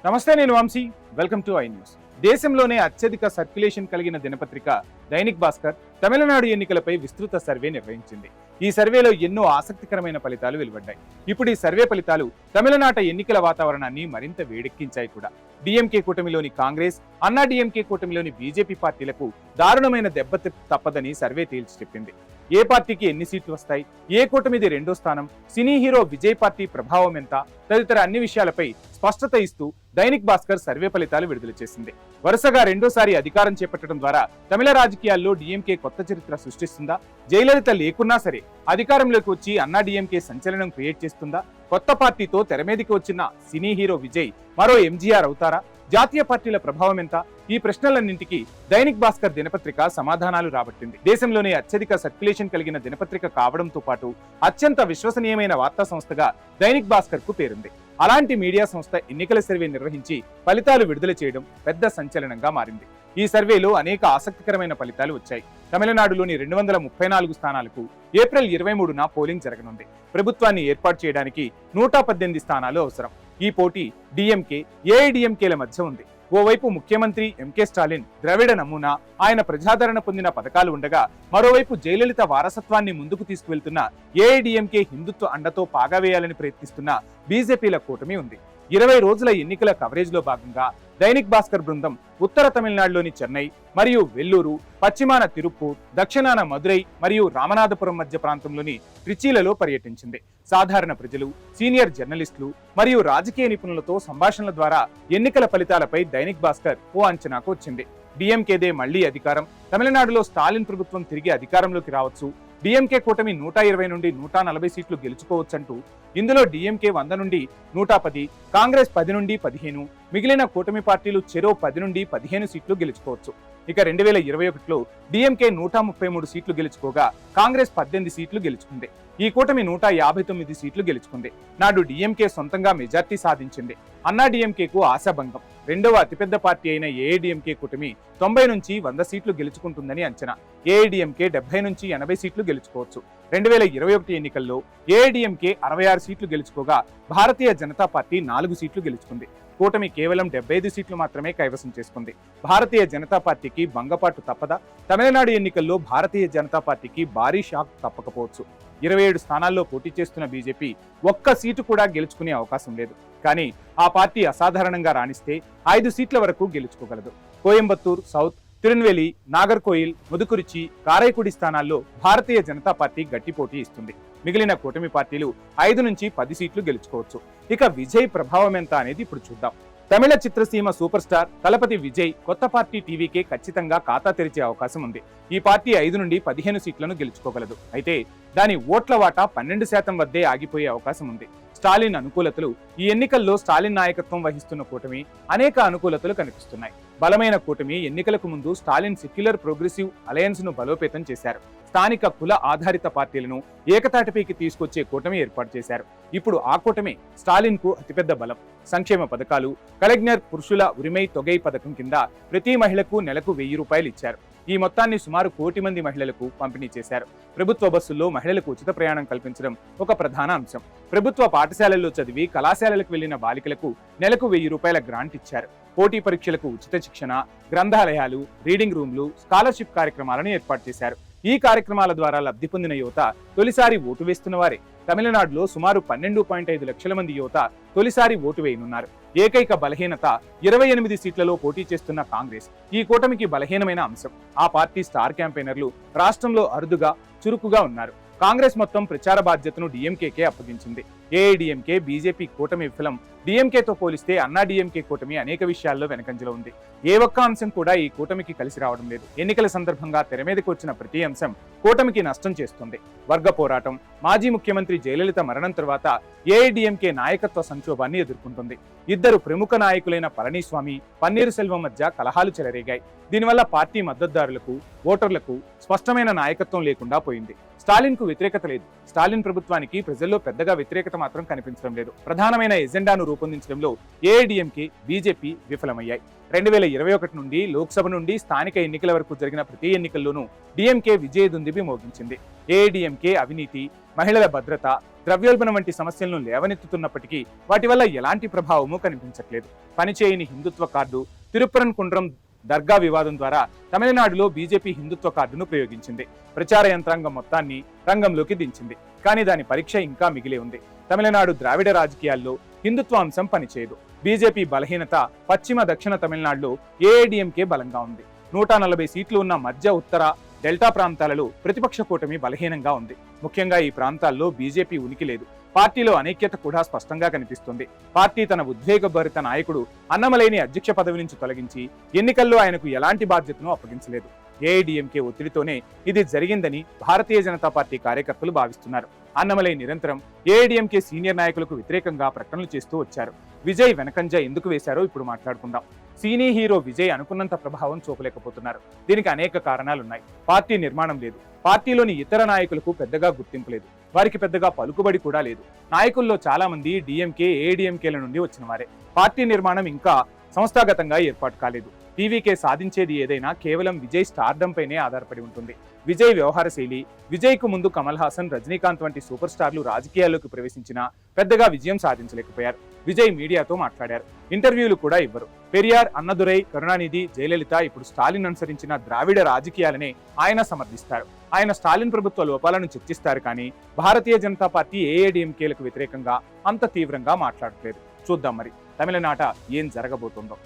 నమస్తే, నేను Vamsi. Welcome to I news. దేశంలోనే అత్యధిక సర్క్యులేషన్ కలిగిన దినపత్రిక దైనిక్ భాస్కర్ తమిళనాడు ఎన్నికలపై విస్తృత సర్వే నిర్వహించింది. ఈ సర్వేలో ఎన్నో ఆసక్తికరమైన ఫలితాలు వెలువడ్డాయి. ఇప్పుడు ఈ సర్వే ఫలితాలు తమిళనాట ఎన్నికల వాతావరణాన్ని మరింత వేడెక్కించాయి కూడా. డిఎంకే కూటమిలోని కాంగ్రెస్, అన్నా డిఎంకే కూటమిలోని బీజేపీ పార్టీలకు దారుణమైన దెబ్బ తప్పదని సర్వే తేల్చి చెప్పింది. ఏ పార్టీకి ఎన్ని సీట్లు వస్తాయి, ఏ కూటమిది రెండో స్థానం, సినీ హీరో విజయ్ పార్టీ ప్రభావం ఎంత తదితర అన్ని విషయాలపై స్పష్టత ఇస్తూ దైనిక్ భాస్కర్ సర్వే ఫలితాలు విడుదల చేసింది. వరుసగా రెండోసారి అధికారం చేపట్టడం ద్వారా తమిళ రాజకీయాల్లో డిఎంకే కొత్త చరిత్ర సృష్టిస్తుందా? జయలలిత లేకున్నా సరే అధికారంలోకి వచ్చి అన్నా డిఎంకే సంచలనం క్రియేట్ చేస్తుందా? కొత్త పార్టీతో తెరమీదికి వచ్చిన సినీ హీరో విజయ్ మరో ఎంజీఆర్ అవుతారా? జాతీయ పార్టీల ప్రభావం ఎంత? ఈ ప్రశ్నలన్నింటికీ దైనిక్ భాస్కర్ దినపత్రిక సమాధానాలు రాబట్టింది. దేశంలోనే అత్యధిక సర్క్యులేషన్ కలిగిన దినపత్రిక కావడంతో పాటు అత్యంత విశ్వసనీయమైన వార్తా సంస్థగా దైనిక్ భాస్కర్ కు పేరుంది. అలాంటి మీడియా సంస్థ ఎన్నికల సర్వే నిర్వహించి ఫలితాలు విడుదల చేయడం పెద్ద సంచలనంగా మారింది. ఈ సర్వేలో అనేక ఆసక్తికరమైన ఫలితాలు వచ్చాయి. తమిళనాడులోని 234 స్థానాలకు ఏప్రిల్ 23న పోలింగ్ జరగనుంది. ప్రభుత్వాన్ని ఏర్పాటు చేయడానికి 118 స్థానాలు అవసరం. ఈ పోటీ డిఎంకే, ఏఐడిఎంకేల మధ్య ఉంది. ఓవైపు ముఖ్యమంత్రి ఎంకే స్టాలిన్ ద్రవిడ నమూనా, ఆయన ప్రజాదరణ పొందిన పథకాలు ఉండగా, మరోవైపు జయలలిత వారసత్వాన్ని ముందుకు తీసుకువెళ్తున్న ఏఐడిఎంకే హిందుత్వ అండతో పాగావేయాలని ప్రయత్నిస్తున్న బీజేపీల కూటమి ఉంది. 20 రోజుల ఎన్నికల కవరేజ్ లో భాగంగా దైనిక్ భాస్కర్ బృందం ఉత్తర తమిళనాడులోని చెన్నై మరియు వెల్లూరు, పశ్చిమాన తిరుప్పూర్, దక్షిణాన మదురై మరియు రామనాథపురం మధ్య ప్రాంతంలోని ట్రిచీలలో పర్యటించింది. సాధారణ ప్రజలు, సీనియర్ జర్నలిస్టులు మరియు రాజకీయ నిపుణులతో సంభాషణల ద్వారా ఎన్నికల ఫలితాలపై దైనిక్ భాస్కర్ ఓ అంచనాకు వచ్చింది. డిఎంకేదే మళ్లీ అధికారం, తమిళనాడులో స్టాలిన్ ప్రభుత్వం తిరిగి అధికారంలోకి రావచ్చు, డిఎంకే కూటమి 120 నుండి 140 సీట్లు గెలుచుకోవచ్చంటూ, ఇందులో డిఎంకే 100 నుండి 110, కాంగ్రెస్ 10 నుండి 15, మిగిలిన కూటమి పార్టీలు చెరో 10 నుండి 15 సీట్లు గెలుచుకోవచ్చు. ఇక 2021లో డిఎంకే 133 సీట్లు గెలుచుకోగా కాంగ్రెస్ 18 సీట్లు గెలుచుకుంది. ఈ కూటమి 159 సీట్లు గెలుచుకుంది. నాడు డిఎంకే సొంతంగా మెజార్టీ సాధించింది. అన్నా డిఎంకేకు ఆశాభంగం. రెండవ అతిపెద్ద పార్టీ అయిన ఏఐడిఎంకే కూటమి 90 నుంచి 100 సీట్లు గెలుచుకుంటుందని అంచనా. ఏఐడిఎంకే 70 నుంచి 80 సీట్లు గెలుచుకోవచ్చు. 2021 ఎన్నికల్లో ఏఐడిఎంకే 66 సీట్లు గెలుచుకోగా భారతీయ జనతా పార్టీ 4 సీట్లు గెలుచుకుంది. కూటమి కేవలం 75 సీట్లు మాత్రమే కైవసం చేసుకుంది. భారతీయ జనతా పార్టీకి భంగపాటు తప్పదా? తమిళనాడు ఎన్నికల్లో భారతీయ జనతా పార్టీకి భారీ షాక్ తప్పకపోవచ్చు. 27 స్థానాల్లో పోటీ చేస్తున్న బీజేపీ ఒక్క సీటు కూడా గెలుచుకునే అవకాశం లేదు. కానీ ఆ పార్టీ అసాధారణంగా రాణిస్తే 5 సీట్ల వరకు గెలుచుకోగలదు. కోయంబత్తూర్ సౌత్, తిరునెల్వేలి, నాగర్కోయిల్, ముదుకురిచి, కారైకుడి స్థానాల్లో భారతీయ జనతా పార్టీ గట్టి పోటీ ఇస్తుంది. మిగిలిన కూటమి పార్టీలు 5 నుంచి 10 సీట్లు గెలుచుకోవచ్చు. ఇక విజయ్ ప్రభావం ఎంత అనేది ఇప్పుడు చూద్దాం. తమిళ చిత్రసీమ సూపర్ స్టార్ తలపతి విజయ్ కొత్త పార్టీ టీవీకే ఖచ్చితంగా ఖాతా తెరిచే అవకాశం ఉంది. ఈ పార్టీ 5 నుండి 15 సీట్లను గెలుచుకోగలదు. అయితే దాని ఓట్ల వాటా 12% వద్దే ఆగిపోయే అవకాశం ఉంది. స్టాలిన్ అనుకూలతలు. ఈ ఎన్నికల్లో స్టాలిన్ నాయకత్వం వహిస్తున్న కూటమి అనేక అనుకూలతలు కనిపిస్తున్నాయి. బలమైన కూటమి ఎన్నికలకు ముందు స్టాలిన్ సెక్యులర్ ప్రోగ్రెసివ్ అలయన్స్ ను బలోపేతం చేశారు. స్థానిక కుల ఆధారిత పార్టీలను ఏకతాటిపైకి తీసుకొచ్చే కూటమి ఏర్పాటు చేశారు. ఇప్పుడు ఆ కూటమి స్టాలిన్ కు అతిపెద్ద బలం. సంక్షేమ పథకాలు, కలెగ్నర్ పురుషుల ఉరిమై తొగై పథకం కింద ప్రతి మహిళకు నెలకు 1000 రూపాయలు ఇచ్చారు. ఈ మొత్తాన్ని సుమారు 1 కోటి మంది మహిళలకు పంపిణీ చేశారు. ప్రభుత్వ బస్సుల్లో మహిళలకు ఉచిత ప్రయాణం కల్పించడం ఒక ప్రధాన అంశం. ప్రభుత్వ పాఠశాలల్లో చదివి కళాశాలలకు వెళ్లిన బాలికలకు నెలకు 1000 రూపాయల గ్రాంట్ ఇచ్చారు. పోటీ పరీక్షలకు ఉచిత శిక్షణ, గ్రంథాలయాలు, రీడింగ్ రూమ్లు, స్కాలర్షిప్ కార్యక్రమాలను ఏర్పాటు చేశారు. ఈ కార్యక్రమాల ద్వారా లబ్ధి పొందిన యువత తొలిసారి ఓటు వేస్తున్న వారే. తమిళనాడులో సుమారు 12.5 లక్షల మంది యువత తొలిసారి ఓటు వేయనున్నారు. ఏకైక బలహీనత 28 సీట్లలో పోటీ చేస్తున్న కాంగ్రెస్. ఈ కూటమికి బలహీనమైన అంశం. ఆ పార్టీ స్టార్ క్యాంపెయినర్లు రాష్ట్రంలో అరుదుగా, చురుకుగా ఉన్నారు. కాంగ్రెస్ మొత్తం ప్రచార బాధ్యతను డిఎంకేకే అప్పగించింది. ఏఐడిఎంకే, బీజేపీ కూటమి విఫలం. డిఎంకేతో పోలిస్తే అన్నా డిఎంకే కూటమి అనేక విషయాల్లో వెనకంజలో ఉంది. ఏ ఒక్క అంశం కూడా ఈ కూటమికి కలిసి రావడం లేదు. ఎన్నికల సందర్భంగా తెరమీదకు వచ్చిన ప్రతి అంశం కూటమికి నష్టం చేస్తుంది. వర్గ పోరాటం. మాజీ ముఖ్యమంత్రి జయలలిత మరణం తర్వాత ఏఐడిఎంకే నాయకత్వ సంక్షోభాన్ని ఎదుర్కొంటుంది. ఇద్దరు ప్రముఖ నాయకులైన పళనిస్వామి, పన్నీరు సెల్వం మధ్య కలహాలు చెలరేగాయి. దీనివల్ల పార్టీ మద్దతుదారులకు, ఓటర్లకు స్పష్టమైన నాయకత్వం లేకుండా పోయింది. స్టాలిన్ కు వ్యతిరేకత లేదు. స్టాలిన్ ప్రభుత్వానికి ప్రజల్లో పెద్దగా వ్యతిరేకత మాత్రం కనిపించడం లేదు. ప్రధానమైన ఎజెండాను రూపొందించడంలో ఏఐడిఎంకే, బీజేపీ విఫలమయ్యాయి. 2021 నుండి లోక్సభ నుండి స్థానిక ఎన్నికల వరకు జరిగిన ప్రతి ఎన్నికల్లోనూ డిఎంకే విజయదుందుబి మోగించింది. ఏఐడిఎంకే అవినీతి, మహిళల భద్రత, ద్రవ్యోల్బణం వంటి సమస్యలను లేవనెత్తుతున్నప్పటికీ వాటి వల్ల ఎలాంటి ప్రభావమూ కనిపించట్లేదు. పనిచేయని హిందుత్వ కార్డు, తిరుప్పరన్ కుండ్రం దర్గా వివాదం ద్వారా తమిళనాడులో బీజేపీ హిందుత్వ కార్డును ప్రయోగించింది. ప్రచార యంత్రాంగం మొత్తాన్ని రంగంలోకి దించింది. కానీ దాని పరీక్ష ఇంకా మిగిలే ఉంది. తమిళనాడు ద్రావిడ రాజకీయాల్లో హిందుత్వ అంశం పనిచేయదు. బీజేపీ బలహీనత పశ్చిమ, దక్షిణ తమిళనాడులో ఏఐడిఎంకే బలంగా ఉంది. 140 సీట్లు ఉన్న మధ్య, ఉత్తర, డెల్టా ప్రాంతాలలో ప్రతిపక్ష కూటమి బలహీనంగా ఉంది. ముఖ్యంగా ఈ ప్రాంతాల్లో బీజేపీ ఉనికి లేదు. పార్టీలో అనైక్యత కూడా స్పష్టంగా కనిపిస్తుంది. పార్టీ తన ఉద్వేగభరిత నాయకుడు అన్నమలైని అధ్యక్ష పదవి నుంచి తొలగించి ఎన్నికల్లో ఆయనకు ఎలాంటి బాధ్యతను అప్పగించలేదు. ఏఐడిఎంకే ఒత్తిడితోనే ఇది జరిగిందని భారతీయ జనతా పార్టీ కార్యకర్తలు భావిస్తున్నారు. అన్నమలై నిరంతరం ఏఐడిఎంకే సీనియర్ నాయకులకు వ్యతిరేకంగా ప్రకటనలు చేస్తూ వచ్చారు. విజయ్ వెనకంజ ఎందుకు వేశారో ఇప్పుడు మాట్లాడుకుందాం. సినీ హీరో విజయ్ అనుకున్నంత ప్రభావం చూపలేకపోతున్నారు. దీనికి అనేక కారణాలున్నాయి. పార్టీ నిర్మాణం లేదు. పార్టీలోని ఇతర నాయకులకు పెద్దగా గుర్తింపు లేదు. వారికి పెద్దగా పలుకుబడి కూడా లేదు. నాయకుల్లో చాలా మంది డిఎంకే, ఏఐడిఎంకేల నుండి వచ్చిన వారే. పార్టీ నిర్మాణం ఇంకా సంస్థాగతంగా ఏర్పాటు కాలేదు. టీవీకే సాధించేది ఏదైనా కేవలం విజయ్ స్టార్డమ్ పైనే ఆధారపడి ఉంటుంది. విజయ్ వ్యవహార శైలి, విజయ్ కు ముందు కమల్ హాసన్, రజనీకాంత్ వంటి సూపర్ స్టార్లు రాజకీయాల్లోకి ప్రవేశించినా పెద్దగా విజయం సాధించలేకపోయారు. విజయ్ మీడియాతో మాట్లాడారు. ఇంటర్వ్యూలు కూడా ఇవ్వరు. పెరియార్, అన్నదురై, కరుణానిధి, జయలలిత, ఇప్పుడు స్టాలిన్ అనుసరించిన ద్రావిడ రాజకీయాలనే ఆయన సమర్థిస్తారు. ఆయన స్టాలిన్ ప్రభుత్వ లోపాలను చర్చిస్తారు. కానీ భారతీయ జనతా పార్టీ ఏఐడిఎంకేలకు వ్యతిరేకంగా అంత తీవ్రంగా మాట్లాడట్లేదు. చూద్దాం మరి తమిళనాట ఏం జరగబోతుందో.